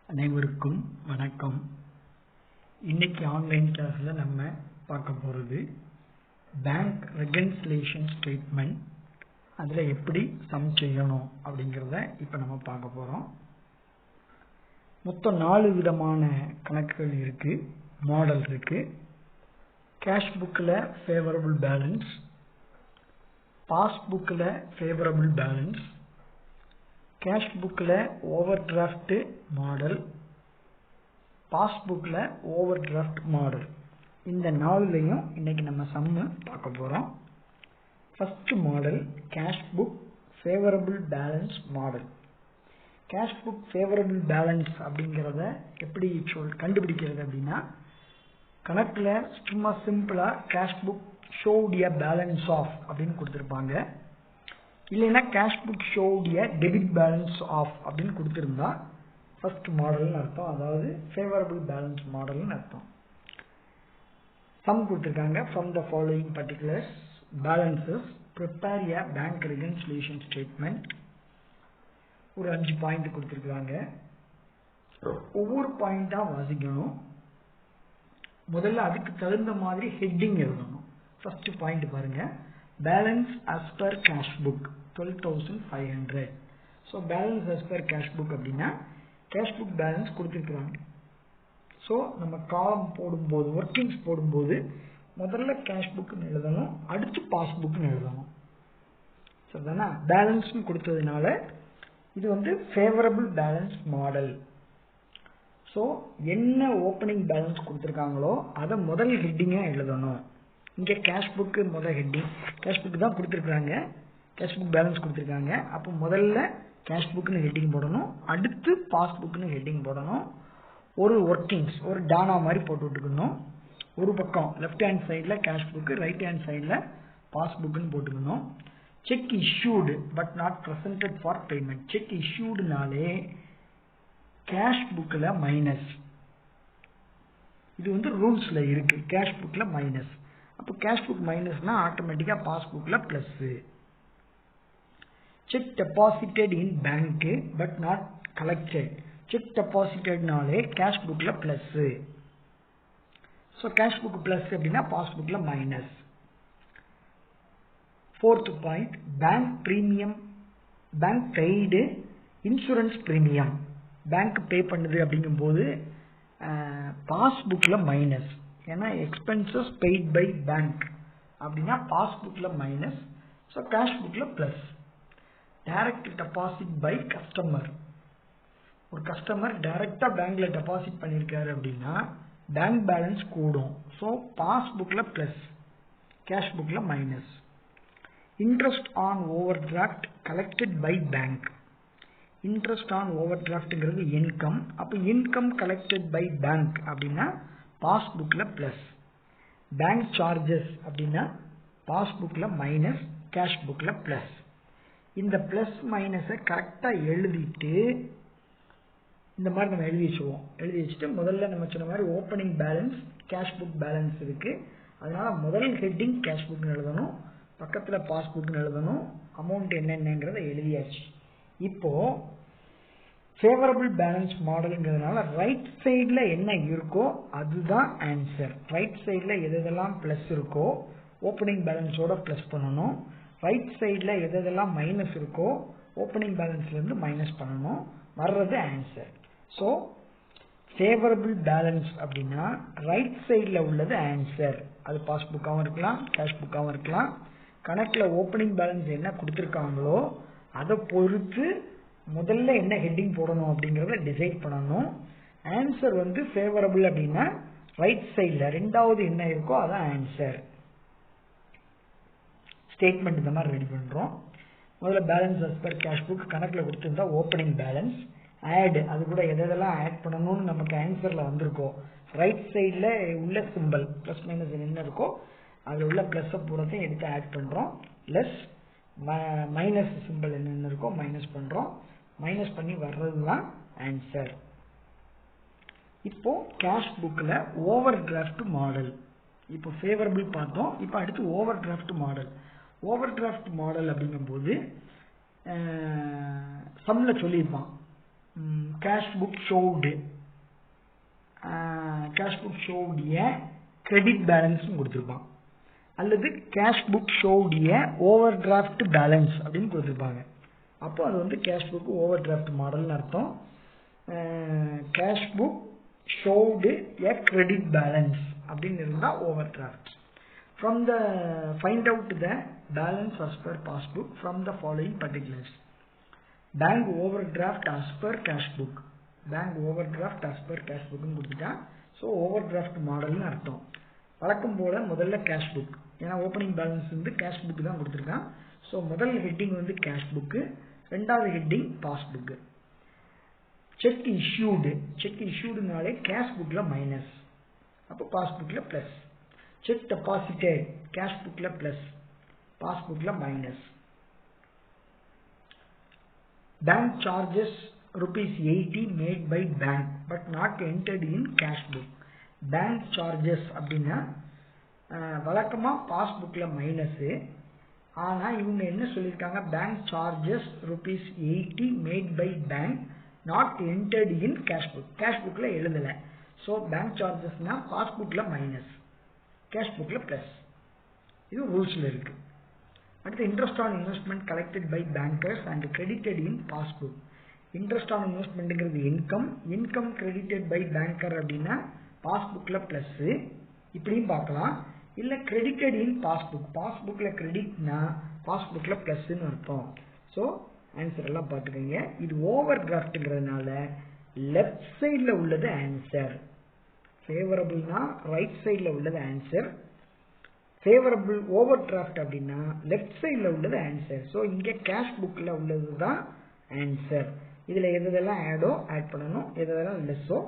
அனைவருக்கும் வணக்கம். இன்னைக்கு ஆன்லைன் கிளாஸ்ல நம்ம பார்க்க போறது பேங்க் ரெகன்சிலேஷன் ஸ்டேட்மெண்ட். அதுல எப்படி சம் செய்யணும் அப்படிங்கறத இப்ப நம்ம பார்க்க போறோம். மொத்தம் 4 விதமான கணக்குகள் இருக்கு, மாடல் இருக்கு. கேஷ் புக்ல ஃபேவரபிள் பேலன்ஸ், பாஸ் புக்ல ஃபேவரபிள் பேலன்ஸ், கேஷ் புக்ல ஓவர் டிராஃப்ட் மாடல், பாஸ் புக்ல ஓவர் டிராஃப்ட் மாடல். இந்த 4லையும் இன்னைக்கு நம்ம சம்மு பார்க்க போறோம். First model cash book favourable balance model. Cash book favourable balance அப்படிங்கிறத எப்படி கண்டுபிடிக்கிறது அப்படின்னா, கணக்குல சும்மா சிம்பிளா cash book showed a balance of அப்படின்னு கொடுத்துருப்பாங்க. இல்லைன்னா cash book showed a debit balance of அப்படின்னு கொடுத்துருந்தா ஃபர்ஸ்ட் மாடல்னு அர்த்தம், அதாவது ஃபேவரபிள் பேலன்ஸ் மாடல்னு அர்த்தம். சம் கொடுத்துருக்காங்க. From the following particular balances prepare a bank reconciliation statement. ஒரு 5 பாயிண்ட் கொடுத்துருக்காங்க. ஒவ்வொரு பாயிண்டா வாசிக்கணும். முதல்ல அதுக்கு தகுந்த மாதிரி ஹெட்டிங் எழுதணும். ஃபர்ஸ்ட் பாயிண்ட் பாருங்க, balance as per cash book 12,500. So balance as per cash book அப்படின்னா கேஷ் புக் பேலன்ஸ் கொடுத்துருக்குறாங்க. ஸோ நம்ம காலம் போடும்போது, ஒர்க்கிங்ஸ் போடும்போது முதல்ல கேஷ் புக்னு எழுதணும், அடுத்து பாஸ் புக்னு எழுதணும். சரிதானா? பேலன்ஸ்னு கொடுத்ததுனால இது வந்து ஃபேவரபிள் பேலன்ஸ் மாடல். ஸோ என்ன ஓப்பனிங் பேலன்ஸ் கொடுத்துருக்காங்களோ அதை முதல் ஹெட்டிங்காக எழுதணும். இங்கே கேஷ் புக்கு முதல் ஹெட்டிங், கேஷ் புக் தான் கொடுத்துருக்காங்க, கேஷ் புக் பேலன்ஸ் கொடுத்துருக்காங்க. அப்போ முதல்ல கேஷ் புக்னு ஹெட்டிங் போடணும், அடுத்து பாஸ் புக்னு ஹெட்டிங் போடணும். ஒரு ஒர்க்கிங்ஸ் ஒரு டானா மாதிரி போட்டு விட்டுக்கணும். ஒரு பக்கம் லெஃப்ட் ஹேண்ட் சைடில் கேஷ் புக்கு, ரைட் ஹேண்ட் சைடில் பாஸ் புக்குன்னு போட்டுக்கணும். Cheque issued but not presented for payment. Cheque இஷ்யூடுனாலே கேஷ் புக்கில் மைனஸ், இது வந்து ரூல்ஸில் இருக்கு. கேஷ் புக்கில் மைனஸ், அப்போ கேஷ் புக் மைனஸ்னா ஆட்டோமேட்டிக்காக பாஸ் புக்கில் plus. Cheque deposited in bank but not collected. Cheque டெபாசிட்டட்னாலே கேஷ் புக்கில் plus. So cash book plus அப்படின்னா பாஸ் புக்கில் minus. Fourth point, bank premium, bank paid insurance premium. Bank pay பண்ணுது அப்படிங்கும்போது pass புக்கில் minus, ஏன்னா எக்ஸ்பென்சஸ் பெய்ட் பை பேங்க் அப்படின்னா pass புக்கில் மைனஸ். ஸோ கேஷ் புக்கில் plus. Direct deposit by customer, ஒரு கஸ்டமர் டைரக்டாக பேங்க்ல டெபாசிட் பண்ணியிருக்காரு அப்படின்னா பேங்க் பேலன்ஸ் கூடும். ஸோ பாஸ் புக்கில் ப்ளஸ், கேஷ் புக்கில் minus. Interest on overdraft collected by bank. Interest on over டிராஃப்ட்ங்கிறது இன்கம். அப்போ இன்கம் கலெக்டட் பை பேங்க் அப்படின்னா பாஸ் புக்கில் ப்ளஸ். பேங்க் சார்ஜஸ் அப்படின்னா பாஸ் புக்கில் மைனஸ், கேஷ் புக்கில் ப்ளஸ். இந்த ப்ளஸ் மைனஸை கரெக்டாக எழுதிட்டு இந்த மாதிரி நம்ம எழுதி வச்சுவோம். எழுதி வச்சுட்டு முதல்ல நம்ம சொன்ன மாதிரி opening balance cash book balance இருக்கு, அதனால முதல் ஹெட்டிங் கேஷ் புக்னு எழுதணும், பக்கத்தில் பாஸ் புக்னு எழுதணும், அமௌண்ட் என்னென்னங்கிறத எழுதியாச்சு. இப்போ ஃபேவரபிள் பேலன்ஸ் மாடலுங்கிறதுனால ரைட் சைடில் என்ன இருக்கோ அதுதான் ஆன்சர். ரைட் சைடில் எதெல்லாம் ப்ளஸ் இருக்கோ ஓப்பனிங் பேலன்ஸோட ப்ளஸ் பண்ணணும், ரைட் சைடில் எதெல்லாம் மைனஸ் இருக்கோ ஓப்பனிங் பேலன்ஸ்லேருந்து மைனஸ் பண்ணணும், வர்றது ஆன்சர். ஸோ ஃபேவரபிள் பேலன்ஸ் அப்படின்னா ரைட் சைடில் உள்ளது ஆன்சர். அது பாஸ் புக்காகவும் இருக்கலாம், கேஷ் புக்காகவும் இருக்கலாம். கணக்கில் ஓப்பனிங் பேலன்ஸ் என்ன கொடுத்துருக்காங்களோ அதை பொறுத்து முதல்ல என்ன ஹெட்டிங் போடணும் அப்படிங்கிறத டிசைட் பண்ணணும். ஆன்சர் வந்து ஃபேவரபிள் அப்படின்னா ரைட் சைடில் ரெண்டாவது என்ன இருக்கோ அதான் ஆன்சர். ஸ்டேட்மெண்ட் இந்த மாதிரி ரெடி பண்ணுறோம். முதல்ல balance as per cash book கணக்கில் கொடுத்துருந்தா ஓப்பனிங் பேலன்ஸ், ஆட் அது கூட எதெல்லாம் ஆட் பண்ணணும்னு நமக்கு ஆன்சரில் வந்திருக்கோ ரைட் சைடில் உள்ள சிம்பிள் ப்ளஸ் மைனஸ் என்ன இருக்கோ அதில் உள்ள ப்ளஸ்ஸை பூரத்தையும் எடுத்து ஆட் பண்ணுறோம். ப்ளஸ் மைனஸ் சிம்பிள் என்னென்ன இருக்கோ மைனஸ் பண்ணுறோம். மைனஸ் பண்ணி வர்றது தான் ஆன்சர். இப்போ கேஷ் புக்கில் ஓவர் டிராஃப்ட் மாடல், இப்போ ஃபேவரபிள் பார்த்தோம், இப்போ அடுத்து over draft model. Over draft model அப்படிங்கும்போது சம்மில் சொல்லியிருப்பான் cash book showed a credit balance கொடுத்திருப்பான் அல்லது cash book showed a overdraft balance அப்படின்னு கொடுத்திருப்பாங்க. அப்போ அது வந்து cash book overdraft மாடல்னு அர்த்தம். cash book showed a credit balance அப்படின்னு இருந்தா overdraft. From the find out the balance as per passbook from the following particulars. Bank overdraft as per cash book. Bank overdraft as per cash book னு கொடுத்துட்டா. So overdraft மாடல்னு அர்த்தம். வழக்கம் போல முதல்ல cash book. ஏன்னா ஓப்பனிங் பேலன்ஸ் வந்து cash book தான் கொடுத்துருக்கான். ஸோ முதல் ஹெட்டிங் வந்து cash book, ரெண்டாவது ஹெட்டிங் பாஸ்புக். செக் இஷ்யூடுனாலே கேஷ் புக்ல மைனஸ், அப்போ பாஸ்புக்ல பிளஸ். செக் டெபாசிட்டட் கேஷ் புக்ல பிளஸ், பாஸ்புக்ல minus. Bank charges ₹80 made by bank but not entered in cash book. Bank charges அப்படின்னா வழக்கமா பாஸ்புக்ல மைனஸ், ஆனா இவங்க என்ன சொல்லியிருக்காங்க, bank charges ₹80 made by bank not entered in cash book. Cash புக்ல எழுதல. ஸோ பேங்க் சார்ஜஸ்னா பாஸ்புக்ல மைனஸ், கேஷ் புக்ல பிளஸ். இது ரூல்ஸ்ல இருக்கு. அடுத்து interest on investment collected by bankers and credited in passbook. Interest on இன்வெஸ்ட்மெண்ட்ங்கிறது இன்கம் கிரெடிட்டட் பை பேங்கர் அப்படின்னா பாஸ்புக்ல பிளஸ் இப்படியும் பார்க்கலாம். இல்ல கிரெடிட்டட் இன் பாஸ்புக், பாஸ்புக்ல கிரெடிட்னா பாஸ்புக்ல பிளஸ்ன்னு அர்த்தம். ஸோ ஆன்சர் எல்லாம் பார்த்துக்கோங்க. இது ஓவர் டிராஃப்ட்ங்கிறதுனால லெஃப்ட் சைடில் உள்ளது ஆன்சர். ஃபேவரபிள்னா ரைட் சைடில் உள்ளது ஆன்சர். ஃபேவரபிள் ஓவர் டிராஃப்ட் அப்படின்னா லெஃப்ட் சைடில் உள்ளது ஆன்சர். ஸோ இங்கே கேஷ் புக்கில் உள்ளது தான் ஆன்சர். இதில் எதெல்லாம் ஆடோ ஆட் பண்ணணும், எதெல்லாம் லெஸ்ஸோ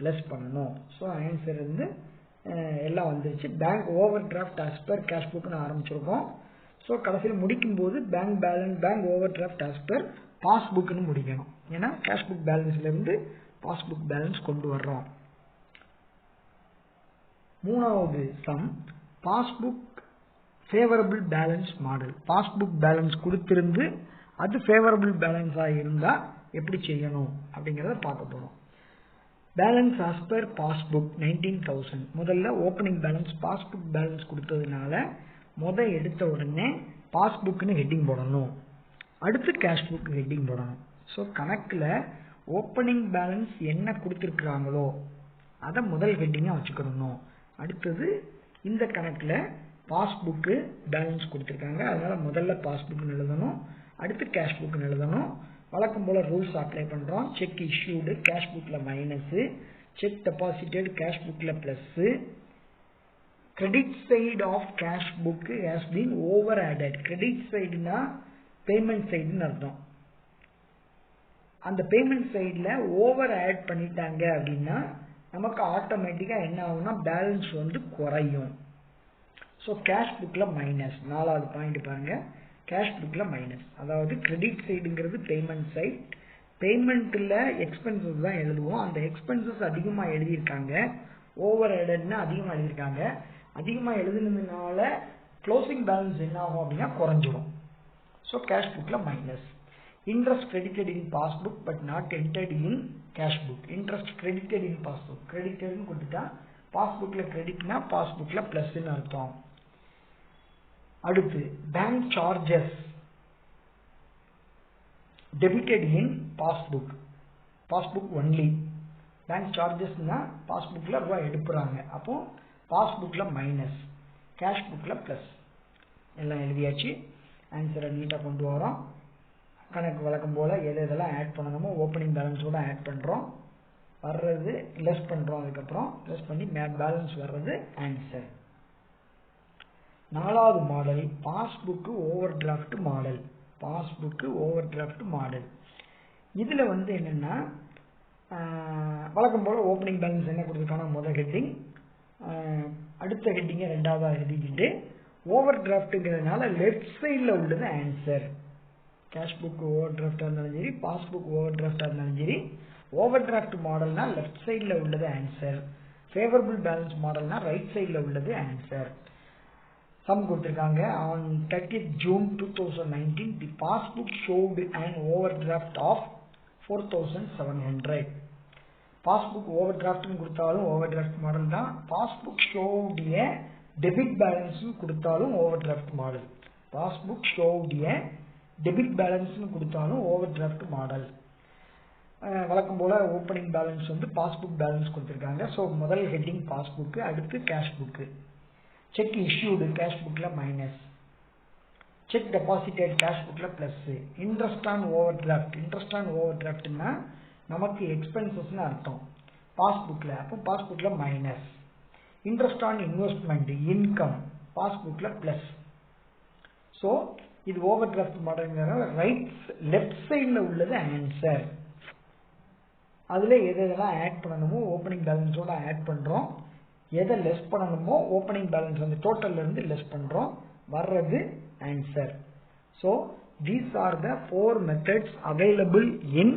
லெஸ் பண்ணணும். ஸோ ஆன்சர் வந்து எல்லாம் வந்துருச்சு. Bank overdraft as per cash புக்னு ஆரம்பிச்சிருக்கோம். ஸோ கடைசியில் முடிக்கும் போது bank balance bank overdraft as per பாஸ்புக்னு முடிக்கணும். ஏன்னா கேஷ் புக் பேலன்ஸ்ல இருந்து பாஸ்புக் பேலன்ஸ் கொண்டு வர்றோம். மூணாவது sum, passbook favourable balance model. Passbook balance கொடுத்திருந்து அது ஃபேவரபிள் பேலன்ஸா இருந்தா எப்படி செய்யணும் அப்படிங்கறத பார்க்க போறோம். Balance as per passbook 19,000. முதல்ல ஓப்பனிங் பேலன்ஸ் பாஸ்புக் பேலன்ஸ் கொடுத்ததுனால எடுத்த உடனே பாஸ்புக்னு ஹெட்டிங் போடணும், அடுத்து கேஷ் புக் ஹெட்டிங் போடணும். ஸோ கணக்கில் ஓப்பனிங் பேலன்ஸ் என்ன கொடுத்துருக்குறாங்களோ அதை முதல் ஹெட்டிங்காக வச்சுக்கணும். அடுத்தது இந்த கணக்கில் பாஸ்புக்கு பேலன்ஸ் கொடுத்துருக்காங்க, அதனால முதல்ல பாஸ்புக்னு எழுதணும், அடுத்து கேஷ் புக்னு எழுதணும். வழக்கம் போல ரூல்ஸ் அப்ளை பண்றோம். செக் இஷ்யூடு கேஷ் புக்ல மைனஸ், செக் டெபாசிட்டட் கேஷ் புக்ல plus. Credit side of cash book has been over added. Credit சைடுனா பேமெண்ட் சைடுன்னு அர்த்தம். அந்த பேமெண்ட் சைடுல ஓவர் ஆட் பண்ணிட்டாங்க அப்படின்னா நமக்கு ஆட்டோமேட்டிக்கா என்ன ஆகும்னா பேலன்ஸ் வந்து குறையும். ஸோ கேஷ் புக்ல மைனஸ். நாலாவது பாயிண்ட் பாருங்க, கேஷ் புக்ல மைனஸ். அதாவது கிரெடிட் சைடுங்கிறது பேமெண்ட் சைட். பேமெண்ட்ல எக்ஸ்பென்சஸ் தான் எழுதுவோம். அந்த எக்ஸ்பென்சஸ் அதிகமா எழுதியிருக்காங்க, ஓவர் ஹெட்னா அதிகமா எழுதியிருக்காங்க. அதிகமா எழுதுனதுனால க்ளோசிங் பேலன்ஸ் என்ன ஆகும் அப்படின்னா குறைஞ்சிடும். ஸோ கேஷ் புக்ல minus. Interest credited in passbook but not entered in cash book. Interest credited in passbook, கிரெடிட்டட்னு கொடுத்துட்டா பாஸ்புக்ல கிரெடிட்னா பாஸ்புக்ல பிளஸ்ன்னு அர்த்தம். அடுத்து bank charges debited in passbook, passbook only. Bank சார்ஜஸ்னா பாஸ்புக்ல ரூபாய் எடுப்புறாங்க, அப்போ பாஸ்புக்ல மைனஸ், கேஷ் புக்ல பிளஸ். எல்லாம் எழுதியாச்சு. ஆன்சரை நீட்டாக கொண்டு வரோம். கணக்கு வழக்கம் போல எதெல்லாம் ஆட் பண்ணணுமோ ஓப்பனிங் பேலன்ஸோட ஆட் பண்றோம், வர்றது லெஸ் பண்றோம், அதுக்கப்புறம் லெஸ் பண்ணி பேலன்ஸ் வர்றது ஆன்சர். நாலாவது model passbook over draft model. Passbook over draft model இதுல வந்து என்னன்னா வழக்கம் போல ஓப்பனிங் பேலன்ஸ் என்ன கொடுத்துருக்காங்க முதல் ஹெட்டிங், அடுத்த ஹெட்டிங்க ரெண்டாவது எழுதிக்கிட்டு ஓவர் டிராஃப்ட்ங்கிறதுனால லெஃப்ட் சைடில் உள்ளது ஆன்சர். கேஷ் புக் ஓவர் டிராஃப்டா இருந்தாலும் சரி, பாஸ்புக் ஓவர் டிராஃப்டா இருந்தாலும் சரி, ஓவர் டிராஃப்ட் மாடல்னா லெஃப்ட் சைடில் உள்ளது ஆன்சர். ஃபேவரபிள் பேலன்ஸ் மாடல்னா ரைட் சைடில் உள்ளது ஆன்சர். சம் கொடுத்திருக்காங்க. on 30th June 2019 the passbook showed an overdraft of 4700. Passbook over டிராஃப்ட்னு கொடுத்தாலும் ஓவர் டிராஃப்ட் மாடல் தான். பாஸ்புக் ஷோவுடைய டெபிட் பேலன்ஸ் கொடுத்தாலும் ஓவர் டிராஃப்ட் மாடல். பாஸ்புக் ஷோவுடைய டெபிட் பேலன்ஸ்னு கொடுத்தாலும் ஓவர் டிராஃப்ட் மாடல். வழக்கம் போல ஓப்பனிங் பேலன்ஸ் வந்து பாஸ்புக் பேலன்ஸ் கொடுத்துருக்காங்க. ஸோ முதல் ஹெட்டிங் பாஸ்புக்கு, அடுத்து cash book. Cheque issued cash புக்கில் மைனஸ், செக் டெபாசிட்டட் கேஷ் புக்கில் plus. Interest on overdraft, interest on over டிராஃப்ட்னா நமக்கு எக்ஸ்பென்சஸ்னு அர்த்தம் பாஸ்புக்கில். அப்போ பாஸ்புக்கில் minus. Interest on investment income பாஸ்புக்கில் ப்ளஸ். ஸோ இது ஓவர் டிராஃப்ட் மாடல்ங்கிறனால லெஃப்ட் சைடில் உள்ளது ஆன்சர். அதில் எதெல்லாம் ஆட் பண்ணணுமோ ஓப்பனிங் பேலன்ஸோட ஆட் பண்ணுறோம், எதை லெஸ் பண்ணணுமோ ஓப்பனிங் பேலன்ஸ் அந்த டோட்டல்லேருந்து லெஸ் பண்ணுறோம், வர்றது answer. So these are the 4 methods available in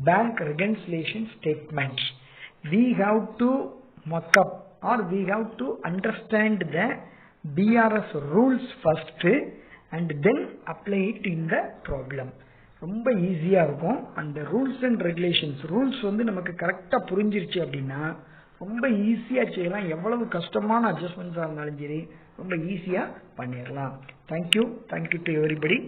bank reconciliation statement. We have to mock up or we have to understand the BRS rules first and then apply it in the problem. ரொம்ப ஈஸியாக இருக்கும். அந்த rules and regulations rules வந்து நமக்கு கரெக்டாக புரிஞ்சிருச்சு அப்படின்னா ரொம்ப ஈஸியாக செய்யலாம். எவ்வளவு கஷ்டமான அட்ஜஸ்ட்மெண்ட்ஸாக இருந்தாலும் சரி ரொம்ப ஈஸியாக பண்ணிடலாம். Thank you to everybody.